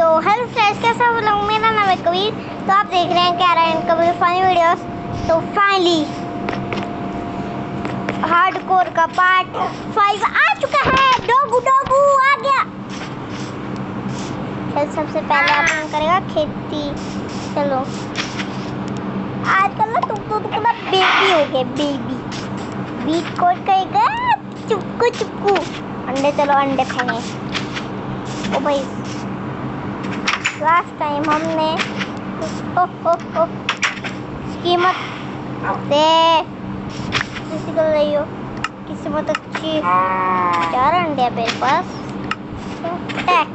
तो hello friends, कैसा हो लोग। मेरा नाम है कबीर। तो आप देख रहे हैं कैरा एंड कबीर फनी वीडियोस। तो फाइनली हार्डकोर का पार्ट 5 आ चुका है। डोगू डोगू आ गया। चल सबसे पहले अपन करेगा खेती। चलो आजकल ना तुम ना बेबी हो गए, बेबी बीट कोड कहेगा चुपकू चुपकू। अंडे, चलो अंडे फेंके। ओ भाई लास्ट टाइम हमने कीमत से किसी को रही हो, किस्मत अच्छी। 4 अंडे है मेरे पास। टैक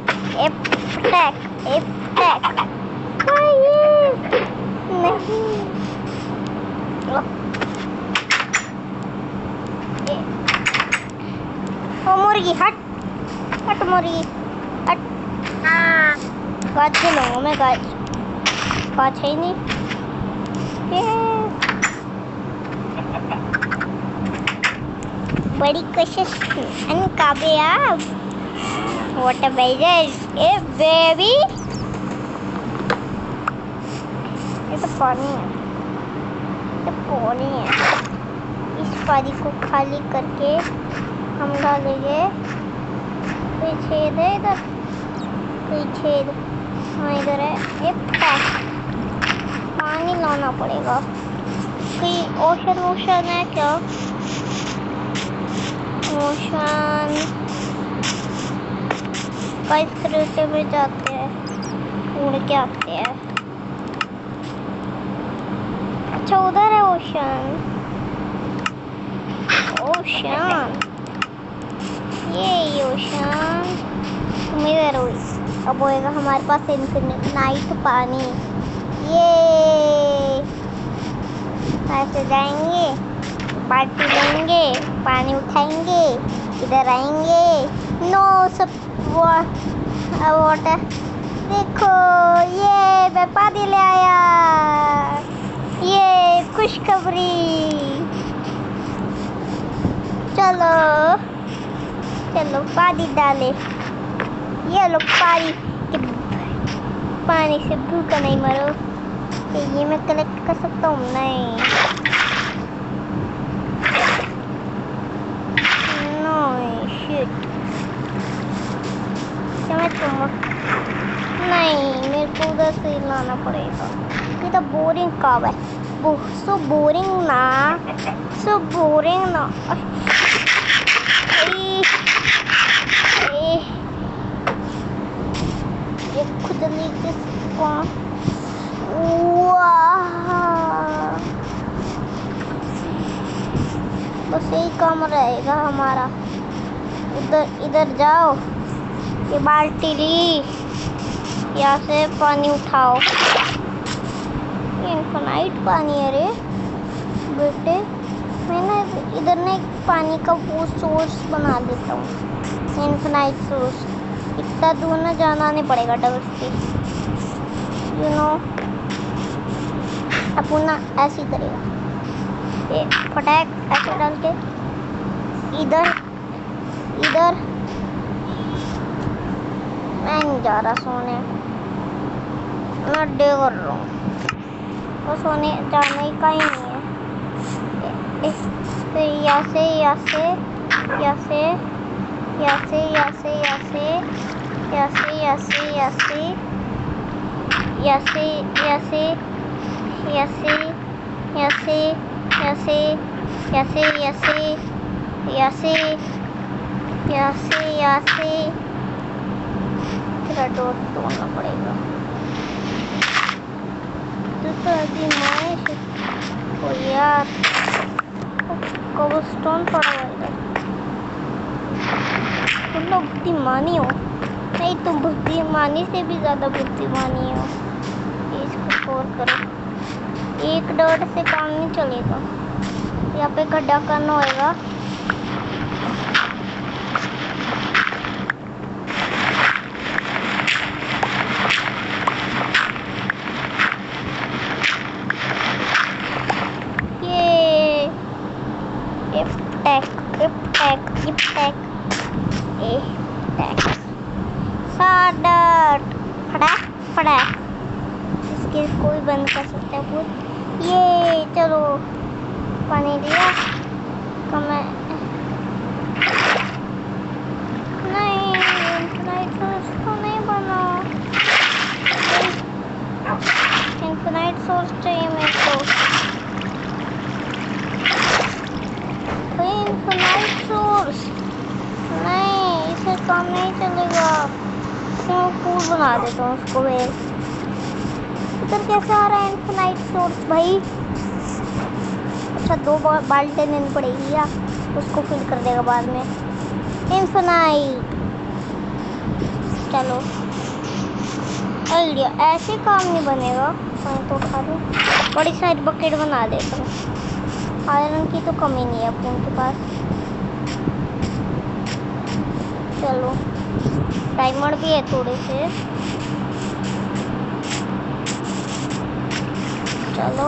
टैक टैक नहीं। ओ मुर्गी हट हट, मुर्गी हट। गाज के लूँगा मैं, गाज है ही नहीं। बड़ी कोशिश कामयाब। What a A baby. ये तो पानी है, ये पानी है। इस पानी को खाली करके हम डालेंगे। पीछे है इधर, पीछे हाँ इधर है। एक पानी लाना पड़ेगा। कोई ओशन है क्या? ओशन गाइस क्रिएटे में जाते हैं, उड़ के आते हैं। अच्छा उधर है ओशन। ये ओशन तुम इधर हो। अब होएगा हमारे पास इनफिनिट नाइट पानी। ये ऐसे जाएंगे, पार्टी लेंगे, पानी उठाएंगे, इधर आएंगे। नो सब वाटर। देखो ये मैं पानी ले आया। ये खुशखबरी। चलो चलो पानी डाले। ये लो पानी से भूखा नहीं मरो। ये मैं कलेक्ट कर सकता हूँ? नहीं, नो शिट। नहीं, मेरे को उधर से लाना पड़ेगा। ये तो बोरिंग काम है। सो बोरिंग ना। ये खुद नीचे बस यही काम रहेगा हमारा। इधर जाओ, ये बाल्टी ली, यहाँ से पानी उठाओ। ये इनफिनाइट पानी है रे बेटे। मैं इधर ना एक पानी का वो सोर्स बना देता हूँ, इनफिनाइट सोर्स। इतना दूर ना जाना नहीं पड़ेगा डबल से, यू नो। अपन ना ऐसे ही करेगा। ये फटाक ऐसे डाल के इधर मैं नहीं जा रहा सोने, मैं डे कर रहा हूँ। वो सोने जाने का ही नहीं है। तो यहाँ से तेरा डोर तोड़ना पड़ेगा। तो अभी ओ यार कोबलस्टोन पड़ा हुआ इधर। तुम लोग बुद्धिमानी हो। नहीं, तुम बुद्धिमानी से भी ज़्यादा बुद्धिमानी हो। इसको स्टोर करो। एक डॉट से काम नहीं चलेगा, यहाँ पे गड्ढा करना होगा। पड़ा है, इसके कोई बंद कर सकता है भूत। ये चलो पानी दिया कम है। नहीं इनफिनाइट सोर्स तो नहीं बना। इनफिनाइट सोर्स चाहिए मेरे को। इनफिनाइट सोर्स नहीं, इसे काम नहीं चलेगा। पूल बना देता हूँ उसको। वेल इधर कैसे आ रहा है इनफिनाइट सोर्स भाई? अच्छा 2 बाल्टी लेनी पड़ेगी या उसको फिल कर देगा बाद में इनफिनाइट। चलो आइडिया, ऐसे काम नहीं बनेगा। तो उठा दूँ, बड़ी सारी बकेट बना देता हूँ। आयरन की तो कमी नहीं है अपन के पास। चलो डायमंड भी है थोड़े से। चलो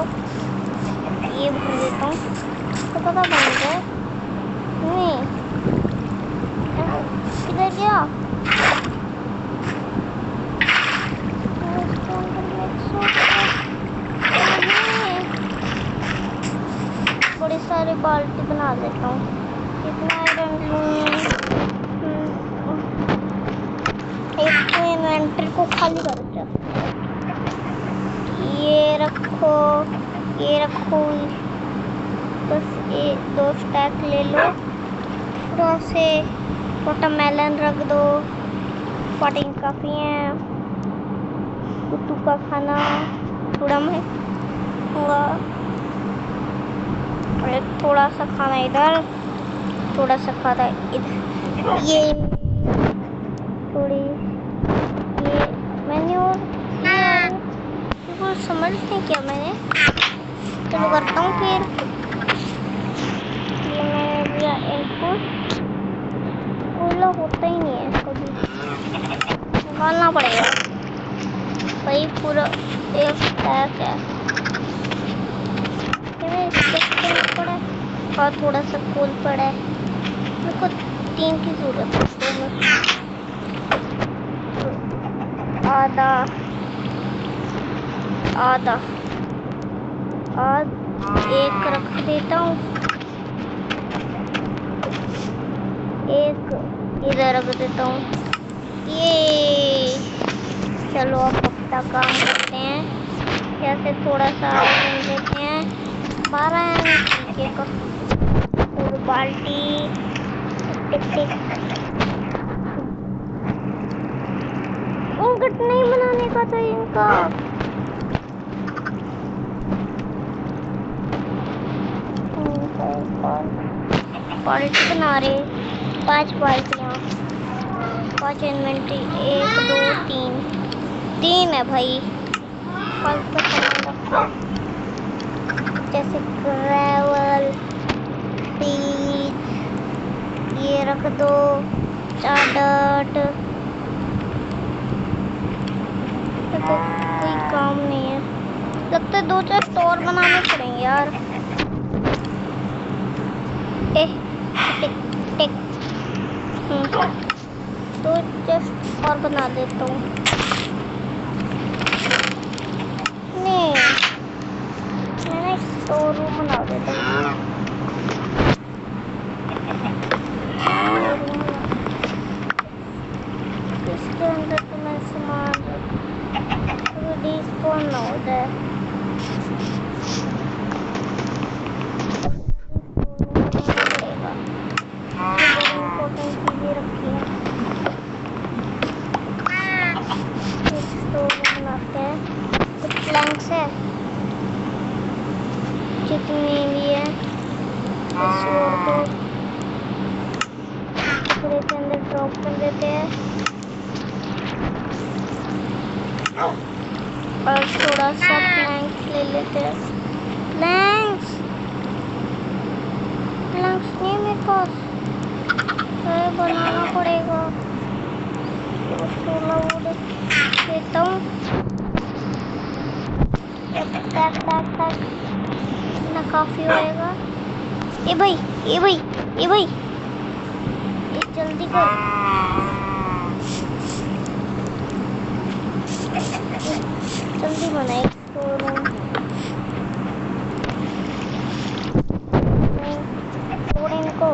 ये भर देता हूँ तो पता बन जाए। नहीं किधर गया? बड़ी सारी बाल्टी बना देता हूँ। कितना आयरन लूँ? एक इन्वेंटरी को खाली कर दिया। ये रखो, ये रखो, बस 2 स्टैक ले लो। थोड़ा से वाटरमेलन रख दो, पॉटिंग काफ़ी है। कुत्तू का खाना थोड़ा मैं होगा, और थोड़ा सा खाना इधर, थोड़ा सा खाना इधर। ये थोड़ी ये मैंने और बिल्कुल समझ नहीं किया मैंने। चलो करता हूँ फिर। ये मैंने दिया इनपुट, कोयला होता ही नहीं है कभी, निकालना पड़ेगा भाई। पूरा एक पैक है पड़ा है और थोड़ा सा कोल पड़ा है। मेरे को 3 की जरूरत है। आधा आधा एक रख देता हूँ, एक इधर रख देता हूँ। ये चलो अब अपना काम करते हैं। जैसे थोड़ा सा आयरन देते हैं, 12 है का और बाल्टी। टिक इंगट नहीं बनाने का था इनका। बाल्टी बना रहे, 5 बाल्टियाँ, 5 इन्वेंट्री, 1 2 3 है भाई। फालतू सामान रखो, जैसे ग्रेवल, सीड, ये रख दो, चार्ट। तो कोई काम नहीं है, लगता है 2-4 स्टोर बनाने पड़ेंगे यार। टिक 2 जस्ट और बना देता हूँ। नहीं मैंने स्टोर रूम बना देता हूँ। इसके अंदर तो मैं सामान डिस्पोन ना हो जाए। जितनी भी है पूरे के अंदर ड्रॉप कर देते हैं और थोड़ा सा प्लैंक्स ले लेते हैं। प्लैंक्स नहीं मेरे पास, बनाना पड़ेगा। देता हूँ ना, काफी होएगा। ए भाई ये जल्दी कर। ही बना एक स्टोर रूम। छोड़ इनको,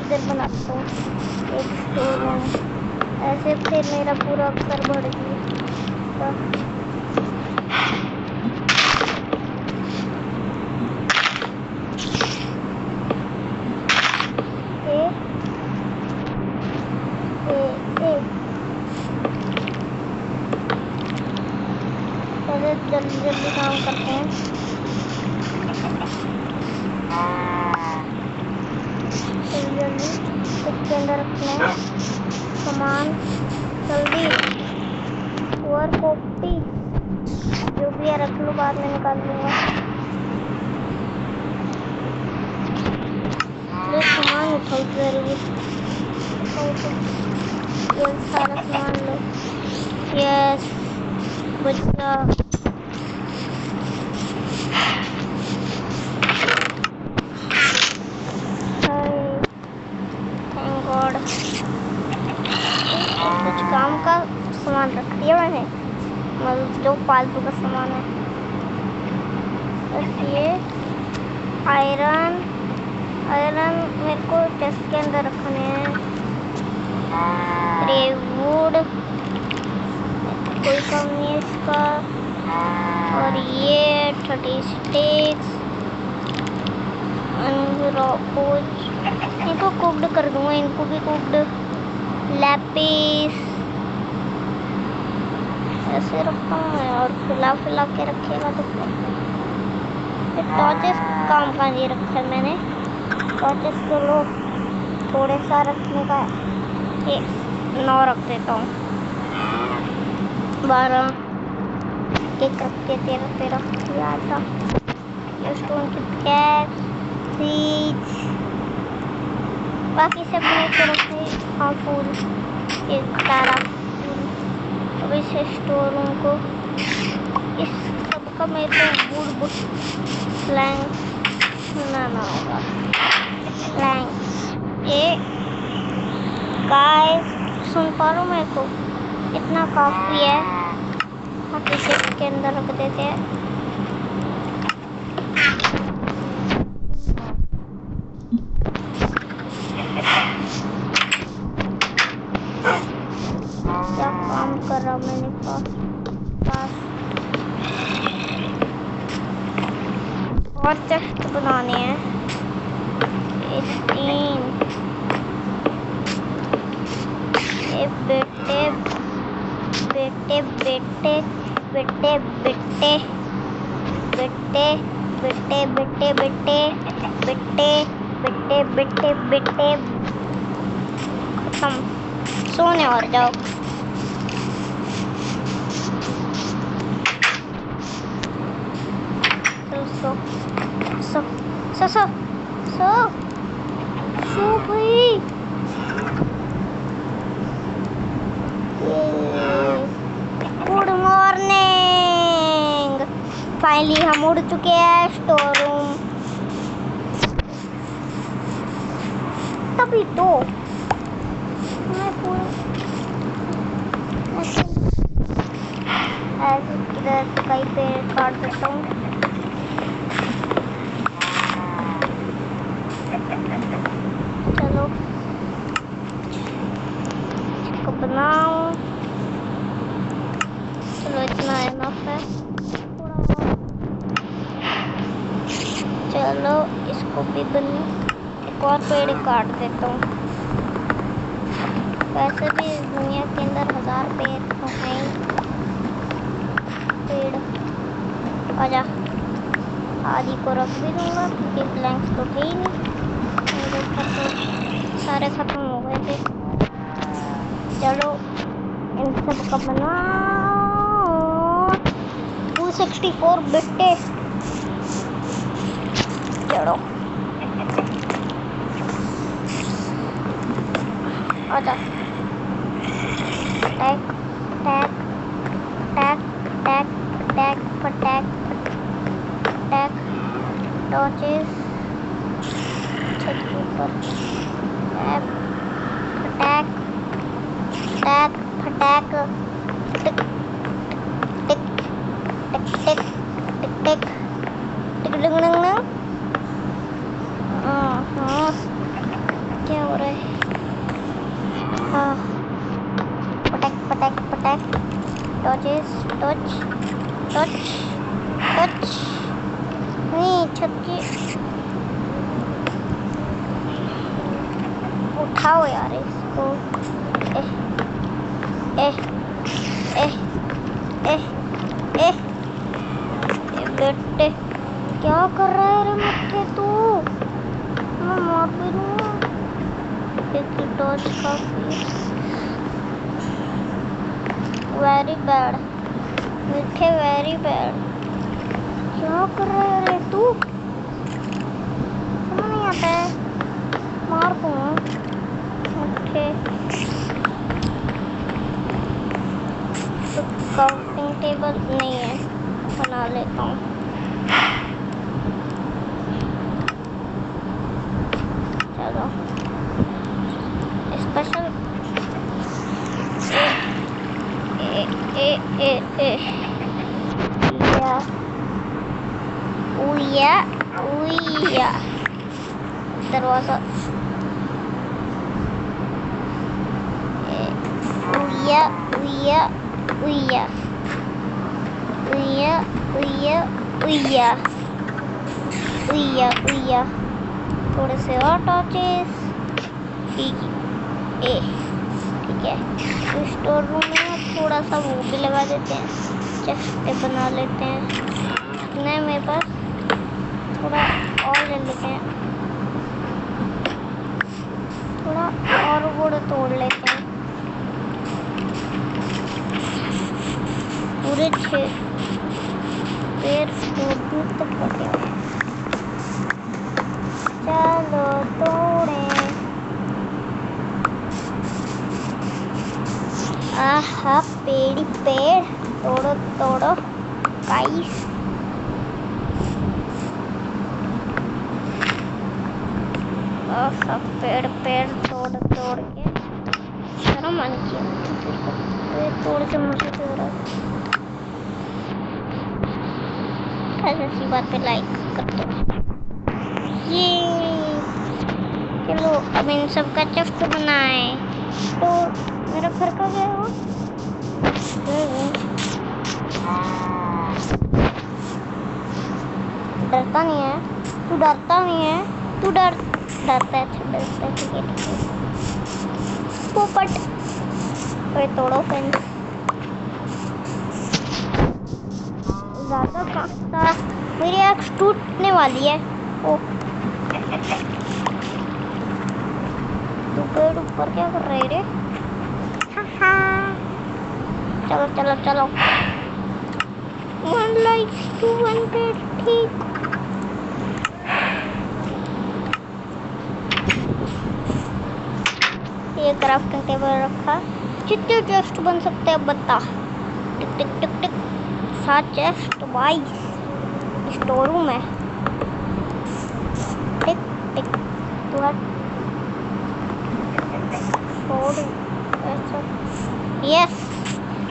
इधर बनाता हूँ एक स्टोर रूम। ऐसे फिर मेरा पूरा घर बढ़ गया। जल्दी जल्दी काम करते हैं। जल्दी जल्दी इसके अंदर रखना है सामान, जल्दी। और कॉपी जो भी है रख लो, बाद में निकाल लूँगा। ये सामान उठाओ जरूर, ये सारा सामान लो। यस बच्चा, कुछ काम का सामान रख दिया मैंने, मतलब जो फालतू का सामान है। बस ये आयरन मेरे को चेस्ट के अंदर रखने हैं। वुड कोई कम नहीं है इसका। और ये 30 स्टिक्स, इनको कुक्ड कर दूंगा, इनको भी कुक्ड। लैपिस ऐसे रखता हूँ मैं, और फुला के रखेगा तो टॉर्चेस काम का नहीं रखा मैंने। टॉर्चेस को लो, थोड़े सा रखने का, ये 9 रख देता हूँ। 12 एक रख के 13 ये आता। ये स्टोन की कैप्स, सीड्स, बाकी सब नीचे रखे। हाँ फूल, एक सारा। अब इस स्टोर रूम को, इस सब का मेरे को वुड प्लैंक बनाना होगा। प्लैंक ये गाइस सुन पा रहा हूँ मेरे को, इतना काफ़ी है। बाकी के अंदर रख देते हैं। क्या काम कर रहा मैंने पास और चेस्ट बनाने हैं। 3 ये बेटे बेटे बेटे बेटे बेटे बेटे बेटे बेटे बेटे बेटे बेटे बेटे बेटे खत्म। सोने और जाओ। सो सो सो सो सो सो भाई। गुड मॉर्निंग, फाइनली हम उड़ चुके हैं स्टोर रूम। तभी तो मैं पूरा ऐसे इधर कहीं पे काट देता हूँ। चलो इसको बनाओ। चलो इतना इनफ है। चलो इसको भी बनी, एक और पेड़ काट देता हूँ। वैसे भी इस दुनिया के अंदर 1000 पेड़ तो हैं। पेड़ आजा, आदि को रख भी दूंगा क्योंकि प्लैंक्स तो थे ही नहीं। मेरे ऊपर तो सारे खत्म हो गए थे। चलो इन सब का बनाओ। 264 बिट्टे। चलो आजा। टैक टैक टैक टैक टैक पटैक टैक टॉर्चेस छत के ऊपर। टैक टैक टैक फटैक टिक टिक डिंग डिंग डिंग। क्या हो रहा है? हाँ, पटक पटक पटक, टॉचेस, टच टच टच। नहीं, छत की उठाओ यार इसको। ए ए ए ए ए बेटे, क्या कर रहा है रे मुट्ठे तू? मैं मार भी दूंगा। एक टॉर्च काफी। वेरी बैड मिठे, वेरी बैड। क्या कर रहा है रे तू? समझ नहीं आता है, मार दूंगा मुट्ठे। तो काउंटिंग टेबल नहीं है, बना लेता हूँ। चलो स्पेशल ए या उया दरवाजा उया उया उया उया उया उया उया उया। थोड़े से और टॉर्चेस। ठीक है, स्टोर रूम में थोड़ा सा वो भी लगा देते हैं, चेस्ट बना लेते हैं। नहीं, मेरे पास थोड़ा और ले लेते हैं, थोड़ा और वुड तोड़ लेते हैं। पूरे 6 पेड़ तोड़ने तक पड़े हुए हैं। चलो तोड़े। आहा, पेड़ पेड़ तोड़ो तोड़ो गाइस। सब पेड़ पेड़ तोड़ तोड़ के शर्म आनी चाहिए पेड़ तोड़ के मुझे तो रहा है। ऐसी बात पे लाइक कर दो। ये चलो अब इन सब का चेस्ट बनाए। तो मेरा घर का गया हो? डरता नहीं है तू, डरता नहीं है तू, डरता है। अच्छा डरता है, ठीक है ठीक है। पोपट तोड़ो फ्रेंड्स। ज़्यादा कांटा, मेरी आँख टूटने वाली है। ओ तू पेड़ ऊपर क्या कर रहे रे? चलो चलो चलो, 1 लाइक टू 1 पेड़। ठीक, ये क्राफ्टिंग टेबल रखा। कितने चेस्ट बन सकते हैं बता? Tick tick tick tick, 7 chest भाई। स्टोर रूम है। टिक टिक तू yes,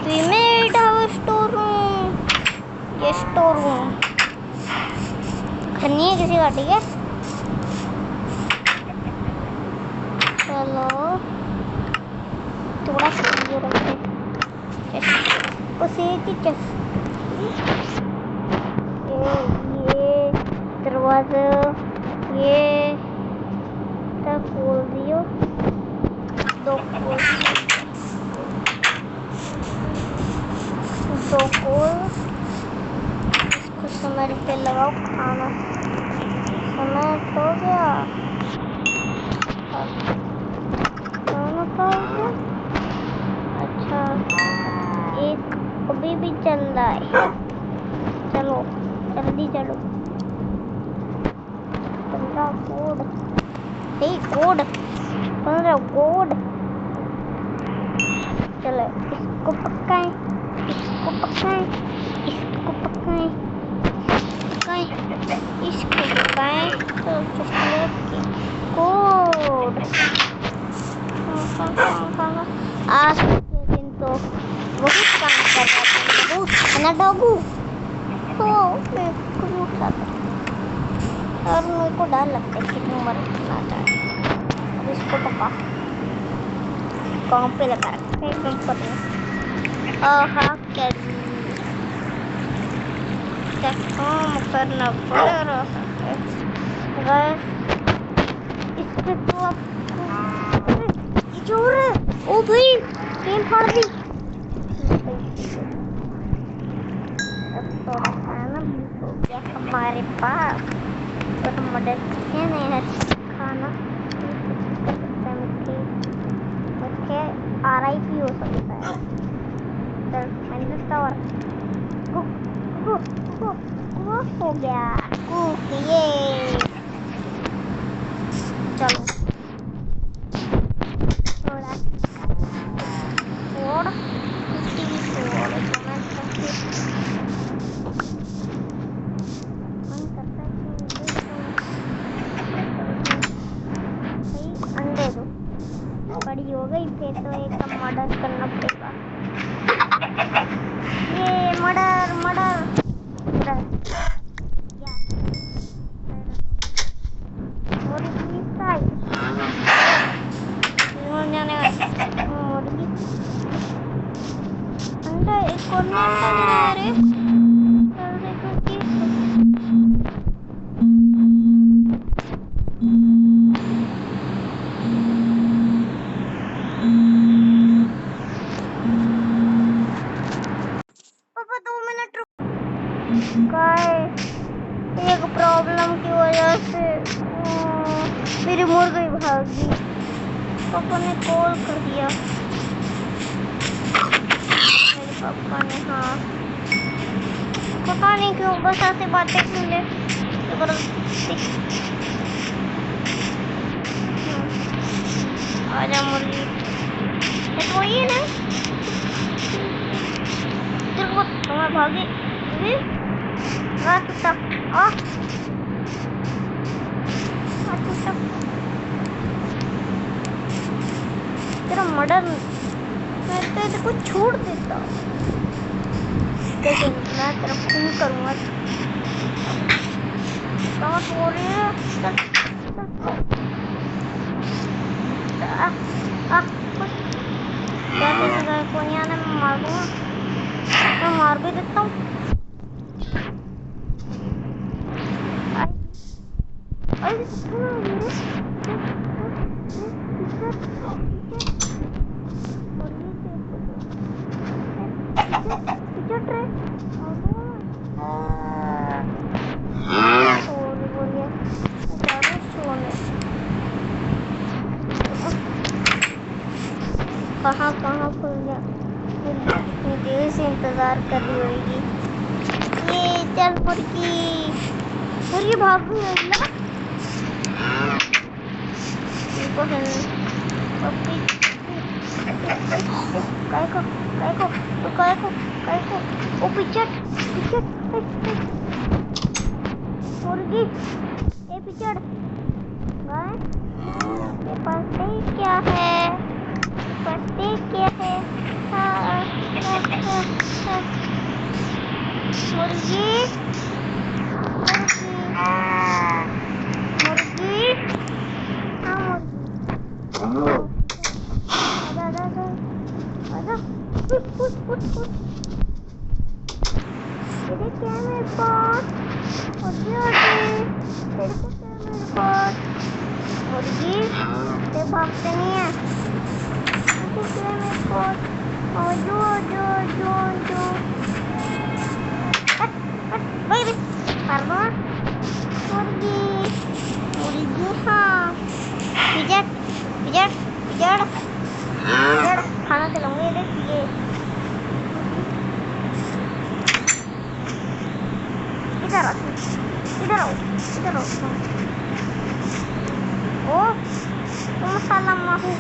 we made our store room. ये स्टोर रूम खन्नी है किसी का, ठीक है। चलो थोड़ा सा ये रखते उसे की ये दरवाजा ये सब खोल दियो। 2 कोल इसको समय पे लगाओ। खाना समय हो गया, खाना खा गया। अच्छा, एक अभी भी चल रहा है। चलो जल्दी चलो। 15 कोड, कोड 15 कोड। चलो इसको पकाएं, इसको पकाएं, इसको पकाएं, इसको पकाएं। तो चॉकलेट की कोड। आज के दिन तो बहुत काम कर रहा था है ना डॉगू? हो मैं खुद उठ रहा था और मेरे को डर लगता है कि मरना चाहे। अब इसको पका कहाँ पे लगा रखा है एकदम पर हाँ क्या काम करना पड़ रहा है बस इसके तो आपको ये जोर है। ओ भाई गेम फाड़ दी। अब थोड़ा खाना भी हो गया हमारे पास और मदद नहीं है खाना मीठे RIP हो सकता है। चल मैंने टावर हो गया कुक ये। चलो थोड़ा छोड़ टीवी छोड़ तो मैं मन करता है कि अंडे दो बड़ी हो गई फिर तो एक मर्डर करना पड़ेगा। ये मर्डर मर्डर एक प्रॉब्लम की वजह से मेरी मुर्गी भागी। पापा ने कॉल कर दिया मेरे पापा ने। हाँ पता नहीं क्यों बस ऐसे बातें सुने आजा मुर्गी तो ये ना तेरे को तुम्हें भागी तेरा मर्डर मैं तो तेरे को छोड़ देता लेकिन मैं तेरा खून करूंगा। कहाँ हो रही है क्या को नहीं आना मैं मार दूंगा। मैं मार भी देता हूँ। कहाँ कहाँ खुल गया मुझे से इंतजार कर रही होगी। ये चल मुर्गी मुर्गी भाग गई ना ओ पिचट मुर्गी ए पिचट मेरे पास क्या है क्या है मुर्गी मुर्गी क्या मेरे पास मुर्गी से भागते नहीं है मेरे पास जो मुर्गी मुर्गी हाँ पिजड़ खाना खिलाऊंगी। देखिए इधर आओ ओ मसाला माहू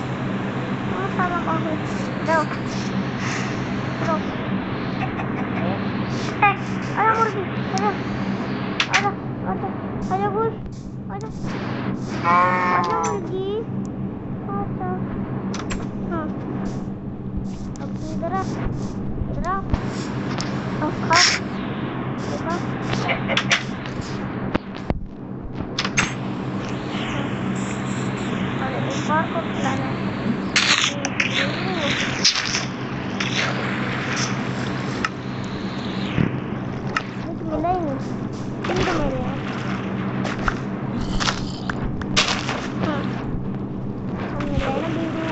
जाओ आजा मुर्गी आजा मुर्गी हाँ अब इधर खा एक और को खिलाना है। कुछ मिला ही नहीं, तीन मिले हैं। हम मिले ना बीडू।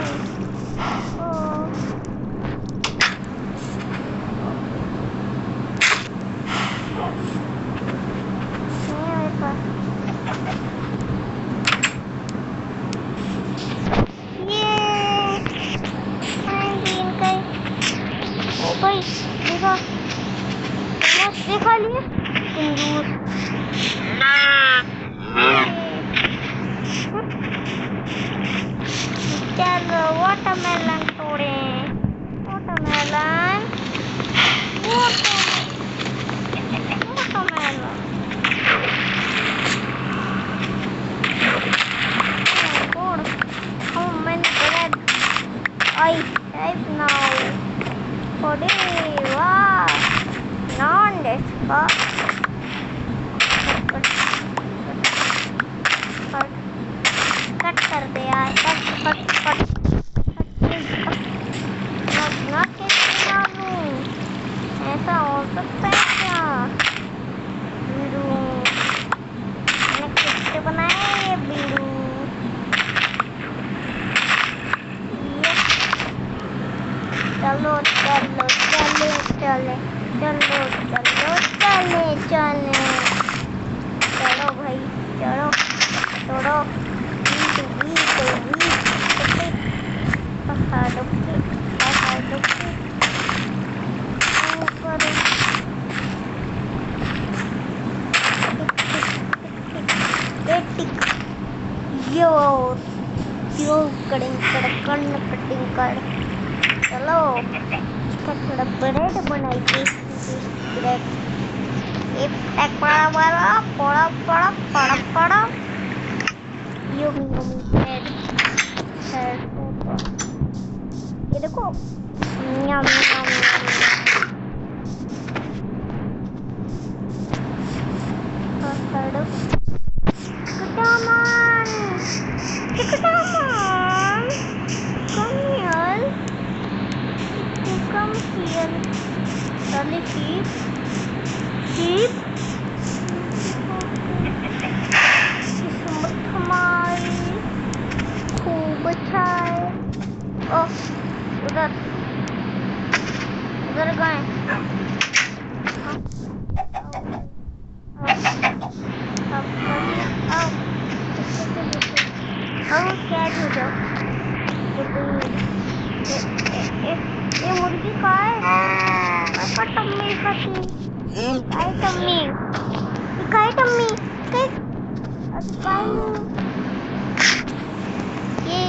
भाई देखा, देखा लिए तंदूर। चलो वाटरमेलन तोड़े, वाटरमेलन, वाटरमेलन। तोड़, oh man, bread. I type now. वाह, नॉन डेस्का कट कर दे यार, कट कट कट ना कैसे मारूं? ऐसा हो सकता है क्या? बीड़ू मैंने किससे बनाया ये बीड़ू? चलो चलो चले चले चलो चलो चले चले चलो भाई चलो तोड़ो पहाड़ों के ऊपर यो यो कटिंग कर। चलो थोड़ा ब्रेड बनाइए। ब्रेड एक बड़ा बड़ा बड़ा बड़ा बड़ा बड़ा यम्मी यम्मी ब्रेड। ये देखो यम यम come here. Charlie, sheep. किस्मत हमारी खूब अच्छा है। ओह, उधर गए। कैद हो जाओ। ये मुर्गी कहाँ है? टम्मी खाती। काय टम्मी? काय टम्मी? ये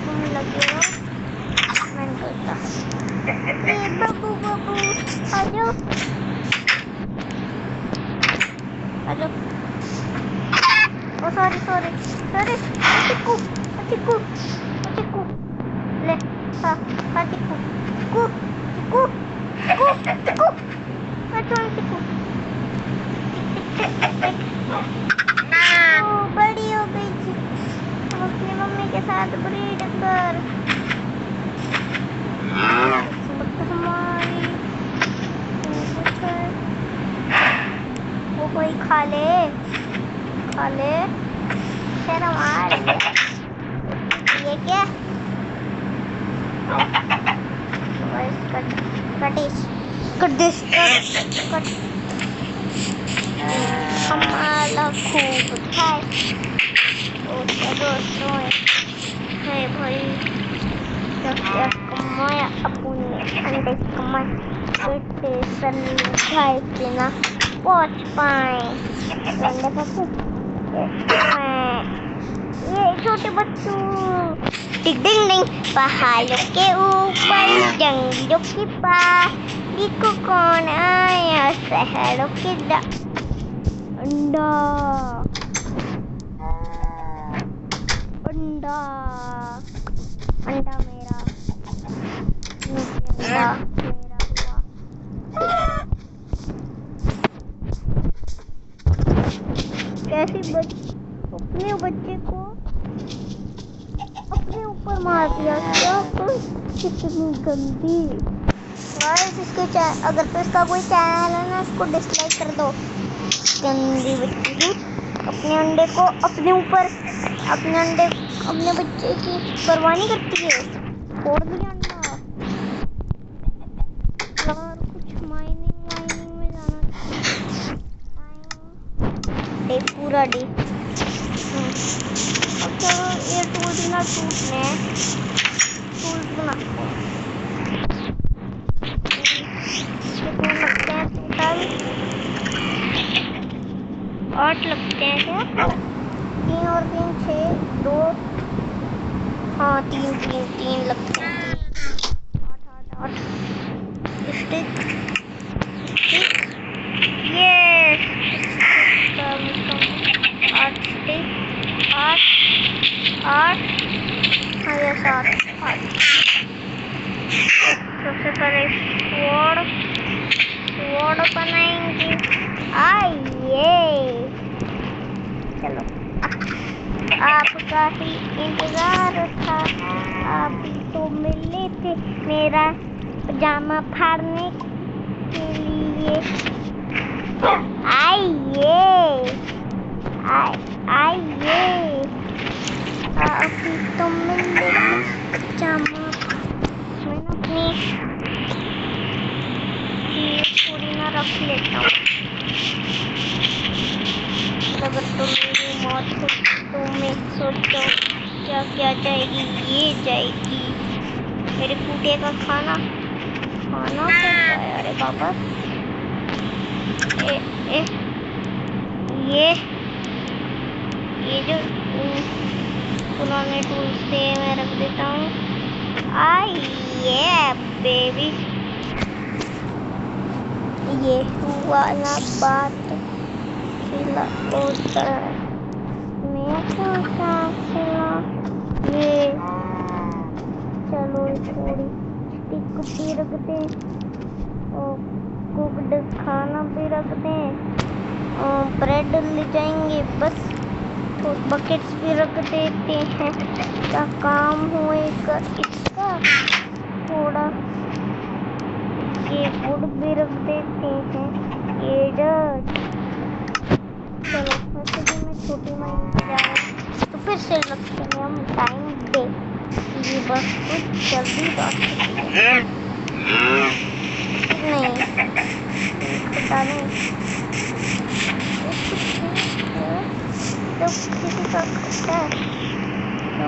तुम लगे हो? मैंने सोचा। ये बाबू आ जाओ। ओ सॉरी चिक्कू ले हाँ चिक्कू बड़ी हो गई थी। अपनी मम्मी के साथ ब्रीड कर। हमारी वो कोई खा ले शर्म आ रही है। ये क्या कट हमारा खूब खाए। दोस्तों है भाई कमाया अपने अंडे कमाए बेटे सन खाए बिना पहुंच पाए। ये छोटे बच्चों डिंग डिंग डिंग पहाड़ों के ऊपर जंगलों के पास देखो कौन आया शहरों के अंडा अंडा अंडा मेरा अंडा मेरा हुआ। कितनी गंदी। गाइस अगर तो इसका कोई चैनल है ना, इसको डिसलाइक कर दो। गंदी बच्ची अपने अंडे को अपने ऊपर, अपने बच्चे की परवाह नहीं करती है। फोड़ दिया अंडा। यार कुछ माइनिंग में जाना डे, पूरा डे। अब चलो ये टूल्स ना टूटने, टूल्स बनाते हैं। लगते हैं टोटल 8 लगते हैं क्या? 3 और 3 6 2, हाँ 3 लगते हैं। 8 स्टिक ये 8 स्टिक 8 8, हाँ ये 7 8। सबसे पहले स्वॉर्ड बनाएंगे। आइए चलो, आपका ही इंतजार था, आप तो मिले थे मेरा पजामा फाड़ने के लिए। आइए आप तो मिले पजामा। मैं अपनी पूरी ना रख लेता हूँ। अगर तो मेरी मौत हो तो मैं सोचो क्या जाएगी, ये जाएगी मेरे फूटे का खाना खाना पड़ता है। अरे बाबा ये जो पुराने टूल्स थे मैं रख देता हूँ। आइए बेबी, ये हुआ ना बात खिला उधर मैं क्या खिला ये। चलो थोड़ी स्टिक भी रख दें और कुक्ड खाना भी रख दें और ब्रेड ले जाएंगे बस। तो बकेट्स भी रख देते हैं, क्या काम होएगा इसका। थोड़ा ये वुड भी रख देते हैं, ये डर। चलो वैसे भी मैं छोटी माइन पे जा रहा हूँ तो फिर से रखते हैं हम टाइम दे। ये बस कुछ जल्दी बात नहीं बता दें तो किसी का खर्चा है तो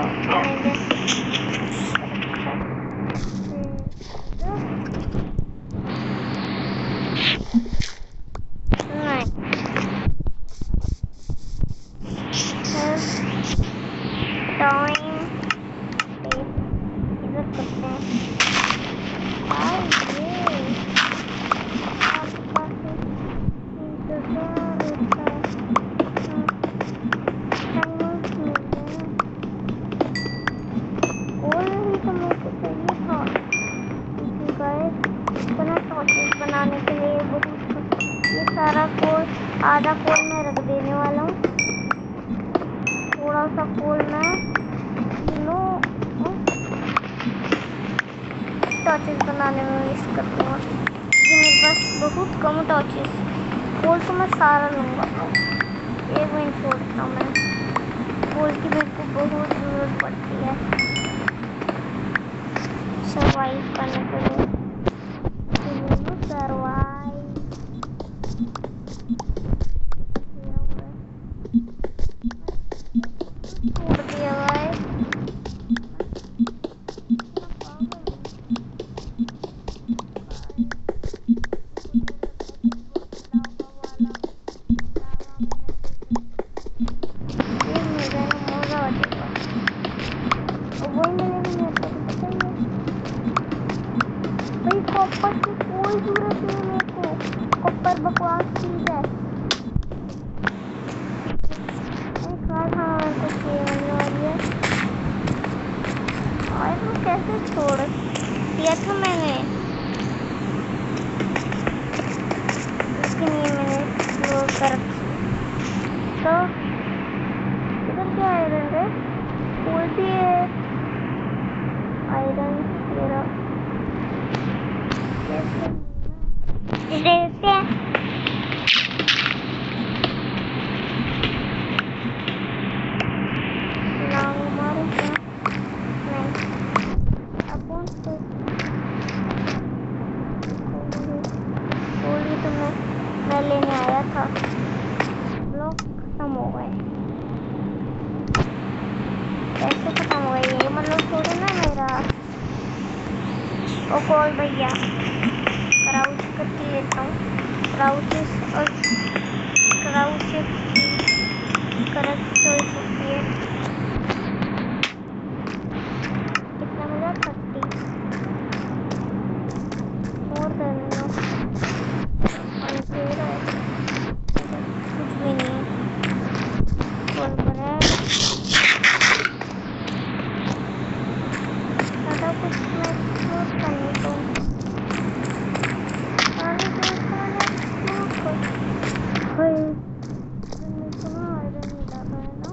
बनाने के लिए बहुत ये सारा कोल, आधा कोल मैं रख देने वाला हूँ। थोड़ा सा कोल मैं लो टॉर्चेस बनाने में वेस्ट कर दूँगा। ये मेरे पास बहुत कम टॉर्चेस, कोल तो मैं सारा लूँगा। 1 मिनट छोड़ता हूँ मैं, कोल की मेरे को बहुत ज़रूरत पड़ती है सर्वाइव करने के लिए। कॉपर की कोई जरूरत नहीं है मेरे को, कॉपर बकवास चीज है। और वो कैसे छोड़ दिया था मैंने, इसके लिए मैंने वो कर तो इधर क्या आयरन है, कोई भी है आयरन मेरा गोली तो मैं लेने आया था, ब्लॉक खत्म हो गए। कैसे खत्म हो गए ये मतलब थोड़े ना मेरा। ओ कॉल भैया, क्राउच करके लेता हूँ। क्राउचेस और क्राउचेस की करेक्ट चॉइस होती है। कितना मिला? 30 मोर देन इनफ। कुछ भी नहीं है। कॉल ब्रेड ज़्यादा कुछ मैं एक्सप्लोर करने को सारे दोस्तों ने एक्सप्लोर कर। मैंने सुना आयरन मिला था है ना,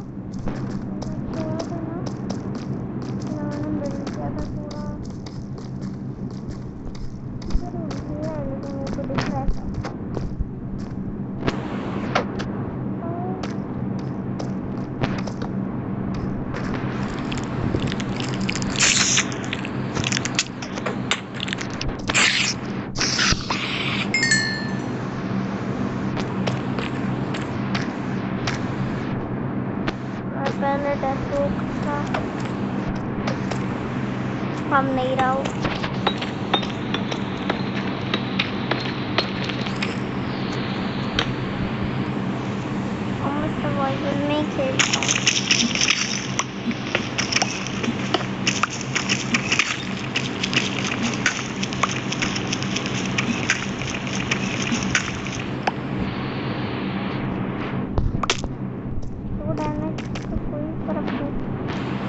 थोड़ा था ना, मैंने मिल गया था थोड़ा। जरूर है लेकिन मेरे को दिख रहा था। पहले डेस्क था, हम नहीं रहा हूँ। मैं सर्वाइवल में ही खेलता हूँ। तो डैमेज तो कोई फर्क नहीं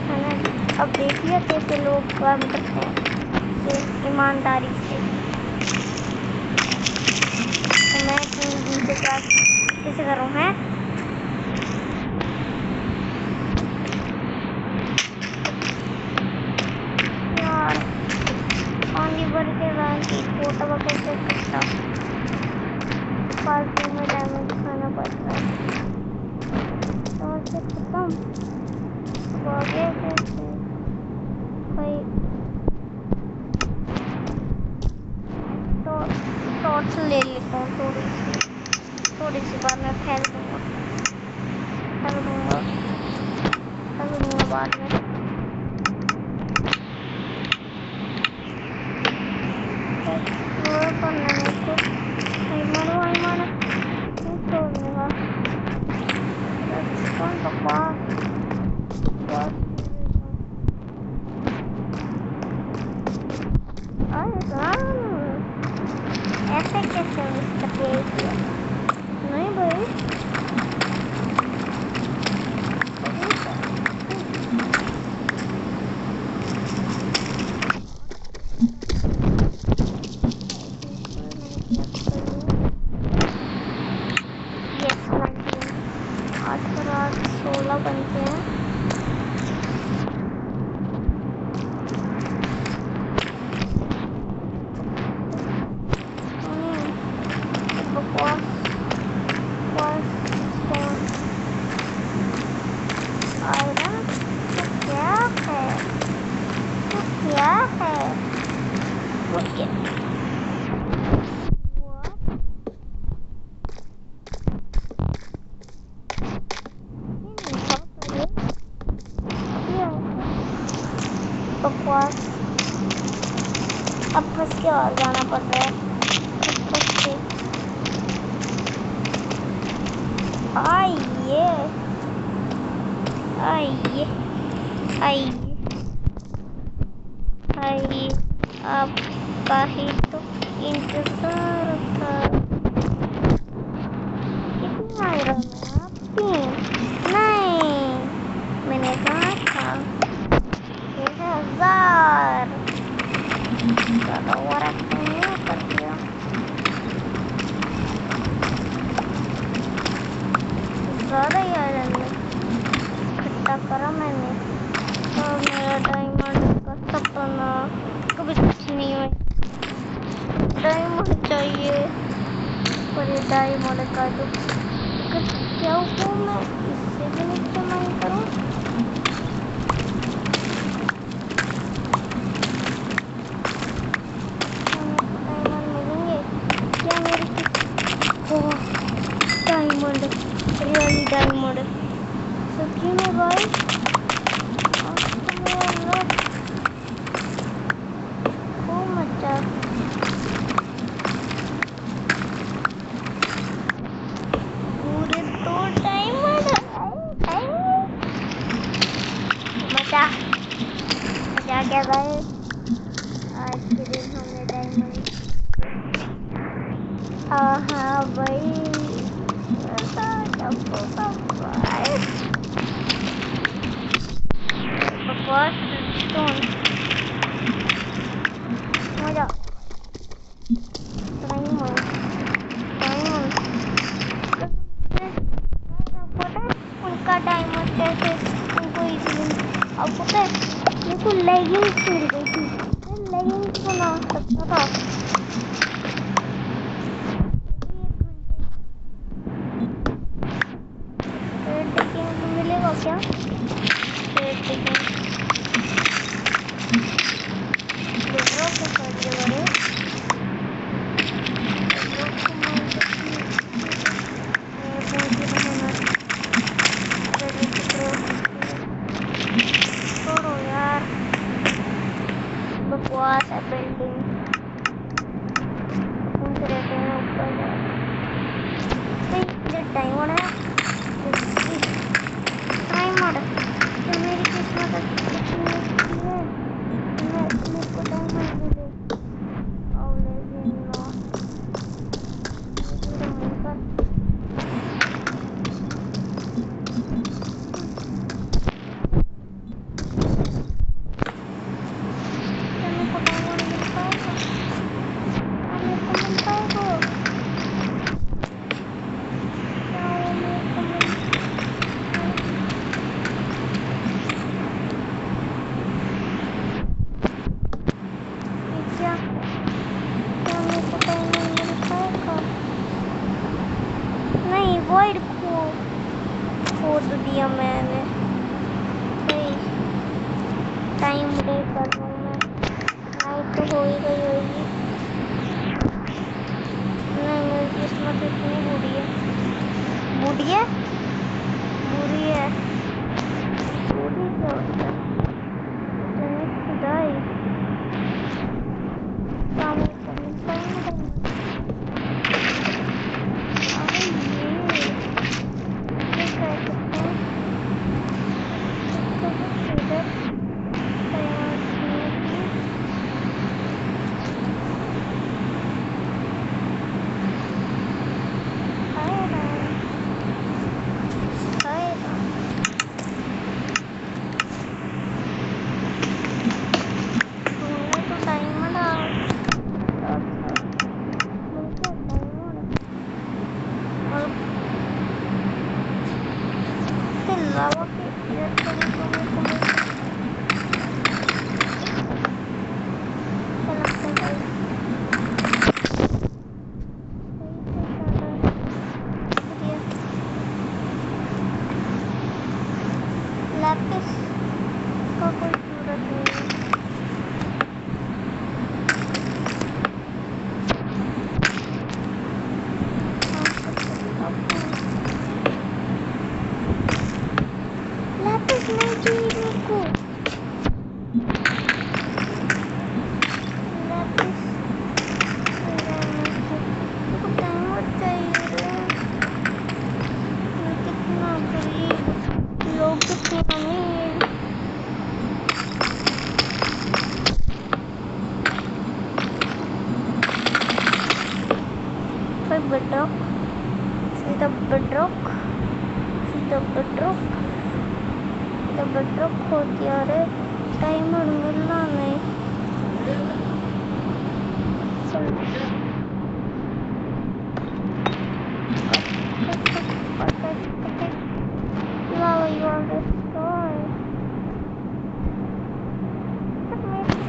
है ना। अब देखिए कैसे लोग काम करते हैं ईमानदारी से। तो मैं इनसे क्या कैसे करूँ हैं? यार पानी भर के वैन की छोटा बकेट से सकता फालतू में डैमेज खाना पड़ता है। तो से खत्म अब आगे कैसे भाई। तो टॉर्च ले लेता हूँ थोड़ी सी बार मैं फेंक दूँगा बाद में। एक्सप्लोर करना मेरे को। मारो नहीं छोड़ने का। कौन बकवास ऐसे कैसे नहीं भाई। आज रात 16 बनते हैं। बकवास अब फंस के और जाना पड़ रहा है। आइए आइए आइए आइए, आपका ही तो इंतजार था। कितना आयरन है आपकी? नहीं मैंने कहा था 1000। ज़्यादा ओवर एक्टिंग नहीं कर दिया। ज़्यादा ही आयरन इकट्ठा करा मैंने। तो मेरा डायमंड का सपना कभी कुछ नहीं हुआ। डायमंड चाहिए पर ये डायमंड का जो क्या हुआ, मैं इससे भी नीचे माइन करूँ? डायमंड सच्ची में भाई। खूब मजा। पूरे 2 डायमंड। मजा मजा आ गया भाई। आज के दिन हमने डायमंड। हाँ भाई बकवास मजा। उनका डायमंड कैसे उनको इजीली। अब पता है मेरे को लेगिंग्स मिल गई थी। मैं लेगिंग्स बना सकता था। मिलेगा क्या? छोड़ो यार बकवास है। बिल्डिंग रहते हैं ऊपर डायमंड है। डायमंड तो मेरी किस्मत अच्छी है। मेरे को डायमंड मिले। और लेकिन नहीं वॉइड खोद दिया मैंने। टाइम ब्रेक कर रहा हूँ मैं। नाइट तो हो ही गई होगी। नहीं मेरी किस्मत इतनी बुरी है। बुरी है बुरी है बुरी क्या होता है? खुदाई काम मिलता है। लावा के लैपिस का कोई जरूरत नहीं है। लैपिस नहीं चाहिए मेरे को। लैपिस मेरे को डायमंड चाहिए। मैं कितना गरीब लोग कितना अमीर। bedrock, see the bedrock, see the bedrock, the bedrock हो गया रे। डायमंड मिलना नहीं।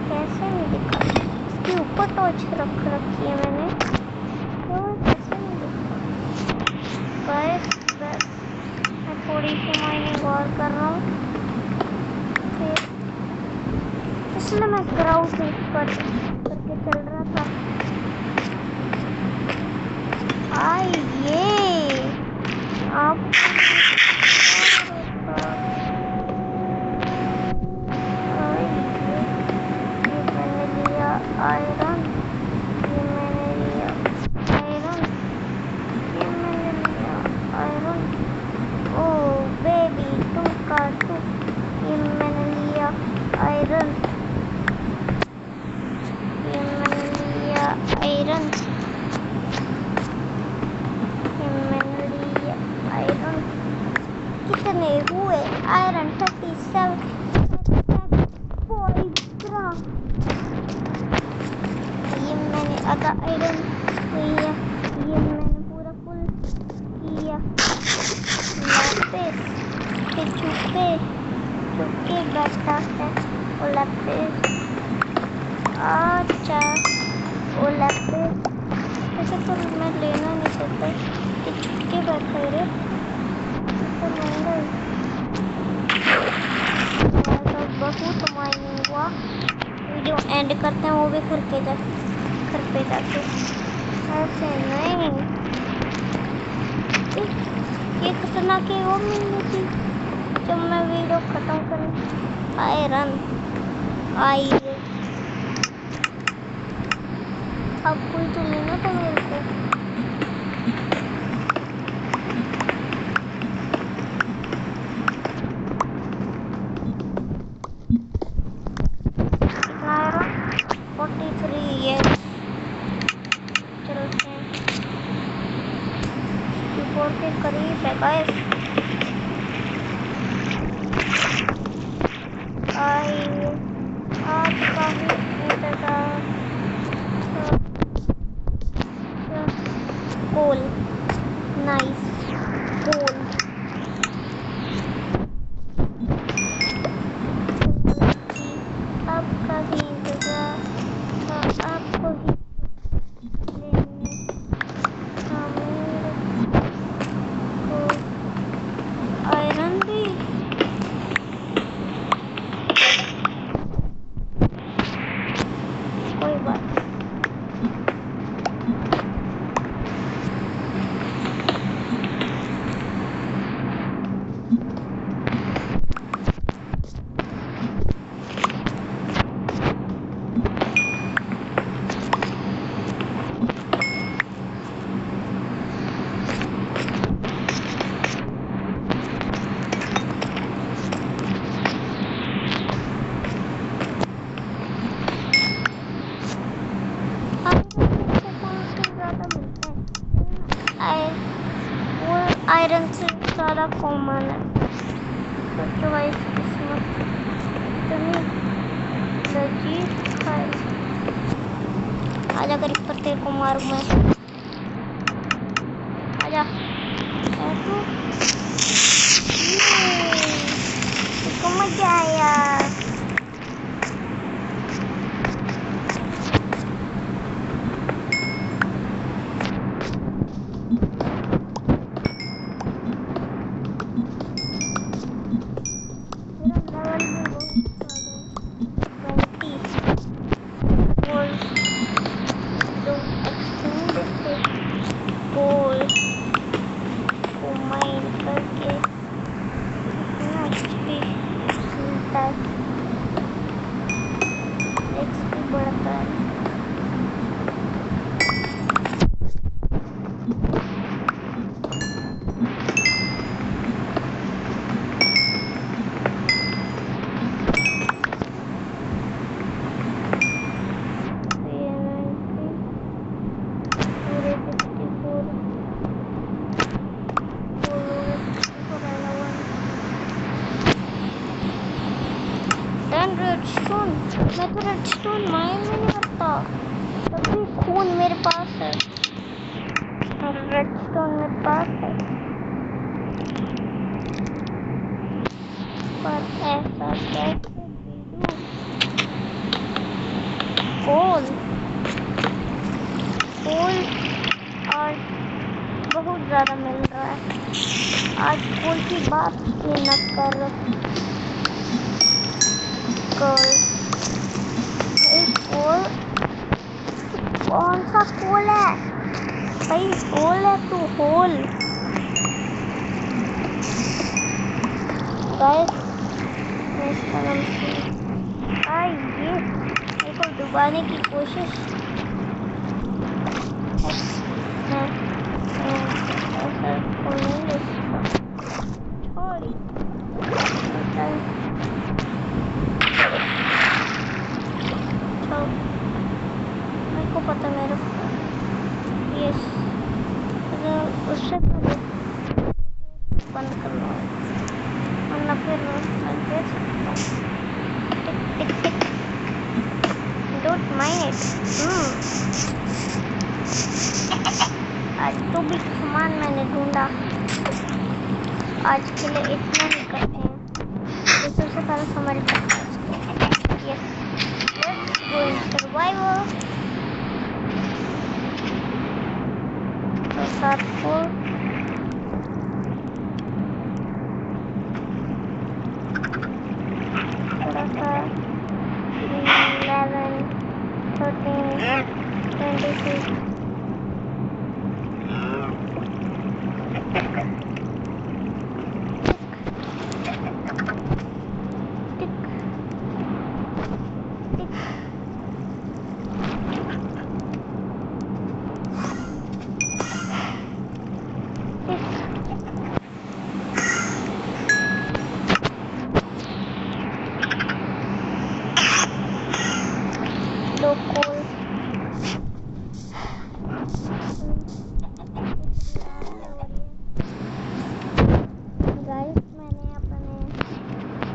कैसे नहीं दिखा? इसके ऊपर टॉर्च रख रखी है मैंने। मैं थोड़ी सी माइनिंग और कर रहा हूँ। फिर इसलिए मैं ग्राउंड करके चल रहा था। ये आप आयरन, ये मैंने लिया आयरन, ये मैंने लिया आयरन। ओ बेबी तुम काटो, ये मैंने लिया आयरन, ये मैंने लिया आयरन, ये मैंने लिया आयरन। कितने हुए आयरन? 37 ग्राम। ये मैंने आधा आयरन लिया, ये मैंने पूरा फुल किया। लैपिस के चुपके चुपके बैठा है वो लैपिस। अच्छा वो लैपिस ऐसे तो मैं लेना नहीं चाहता कि चुपके बैठा रे, तो महंगा ही। बहुत माइनिंग हुआ। वीडियो एंड करते हैं, वो भी घर पे जाके। ऐसे नहीं, ये खतरनाक है वो मिलनी थी जब मैं वीडियो खत्म करूँ। आयरन आई अब कोई तो लेना था मेरे को। कितना आयरन? 43। ये चलते हैं, 64 के करीब है गाइस। आज का ही इंतजार। कोल नाइस कोल। आपका ही इंतजार था, आपको ही लेने था मेरे को आयरन भी। कोई बात आयरन से ज़्यादा कॉमन है। तो भाई किस्मत इतनी लजीज खाए। आजा गरीब पर तेरे को मारूं मैं। आजा इसको मजा आया। मैं तो रेडस्टोन माइन भी नहीं करता, तभी खून मेरे पास है और रेडस्टोन मेरे पास है। पर ऐसा कैसे कोल आज बहुत ज़्यादा मिल रहा है। आज कोल की बात ही न कर। कोल कौन सा कोल है भाई? होल है तू, होल। गाइस ये मेरे को डुबाने की कोशिश है। ऐसा कोई नहीं ले सकता। छोड़ मेरे को पता मेरे यस उससे पहले बंद करना है वरना फिर मैं देख सकता हूँ। टिक tick tick don't mind it. आज तो भी सामान मैंने ढूंढा। आज के लिए इतना ही करते हैं। तो सबसे पहले हमारे पास yes let's go in survival. तो साथ को थोड़ा सा 11 13 26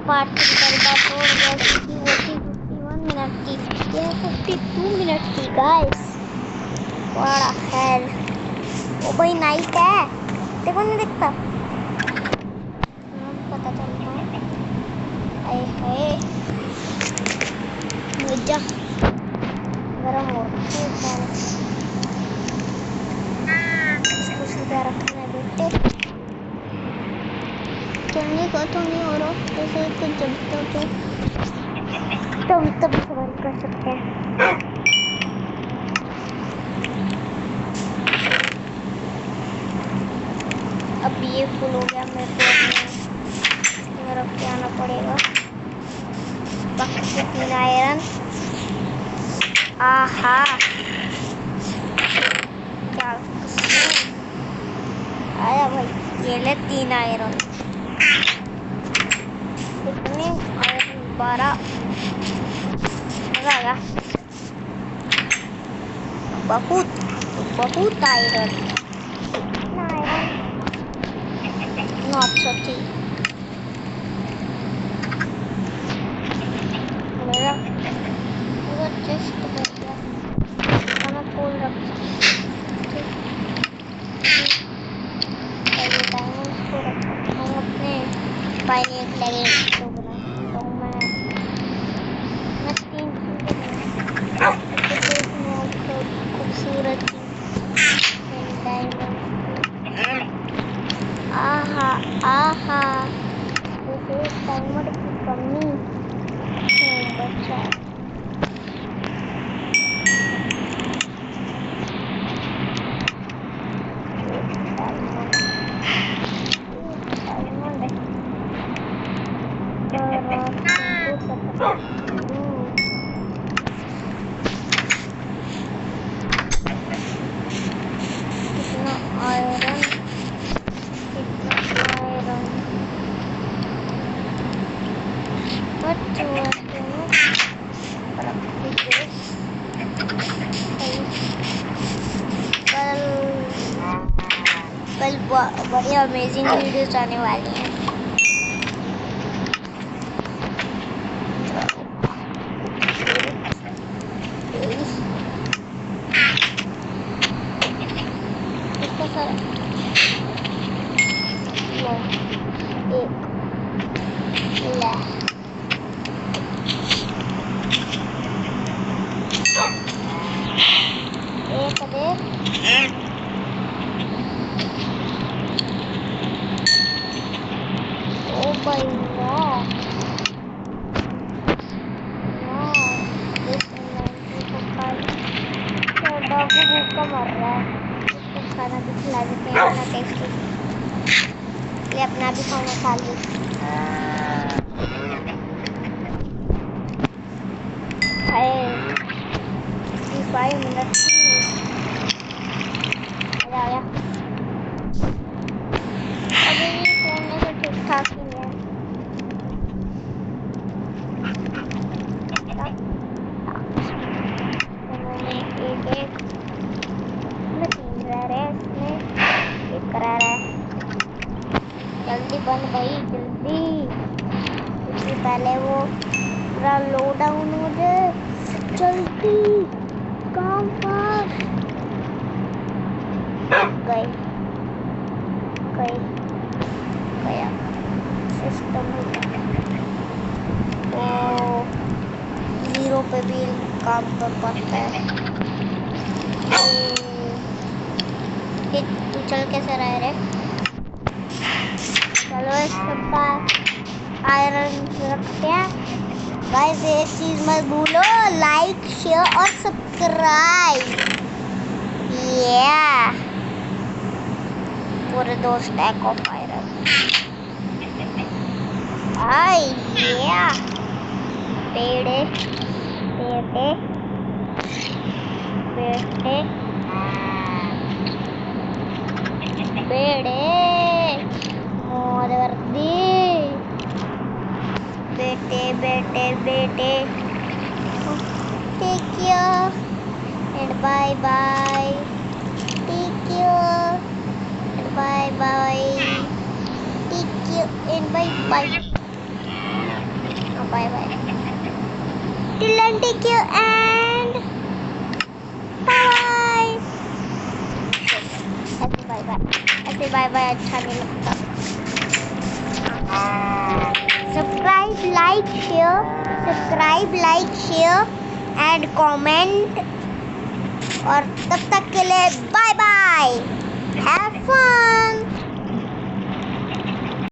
पार्ट बर्बाद हो गया क्योंकि वो थी 51 मिनट की। ये 52 मिनट की गाइस। बड़ा खैर ओ भाई नाइट है देखो नहीं दिखता। पता चल रहा है आए हाय मुझे गरम हो रहा है। इसको सीधा रखना है बेटे। चलने का तो नहीं हो रहा जैसे कुछ जमता तो हम तब सवाल कर सकते हैं। अब ये फुल हो गया मेरे को रख के आना पड़ेगा। बाकी 3 आयरन। आहा क्या आया भाई ये ले 3 आयरन। कितने आयरन 12 मजा आ गया। बहुत आयरन नॉट सो ठीक। मेरा चेस्ट भर गया खाना फूल रख डायमंड्स को रखता हूँ अपने पाइनियर प्लेट को बनाता हूँ मैं 3 खूबसूरत डायमंड। आहा आहा डायमंड की कमी बचा। कितना आयरन कल बड़ी अमेजिंग वीडियोस आने वाली हैं। भूखा मर रहा है उसको खाना भी खिला देते हैं अपना टेस्टी। ये अपना भी खाना खा ली। हाय 5 मिनट आ गया। अभी फोन में तो ठीक ठाक ही है। एक तीन रह रहे इसमें, एक करा रहा है। जल्दी बंद भाई जल्दी, इससे पहले वो पूरा लो डाउन हो जाए। जल्दी काम फास्ट। गया सिस्टम तो 0 पे भी काम कर पाता है। तू चल कैसे रह रहे? चलो इसका आयरन रखते हैं। गाइस एक चीज मत भूलो, लाइक शेयर और सब्सक्राइब। पूरे 2 स्टैक ऑफ आयरन। पेड़े पेड़े पेड़े पेड़े मोर वर्दी बेटे बेटे बेटे। Take care and bye bye. Take care and bye bye. Take care and bye bye. Bye bye. Till then, take care and bye. ऐसे बाय बाय, ऐसे बाय बाय अच्छा नहीं लगता। Subscribe like share and comment. और तब तक के लिए बाय बाय। Have fun.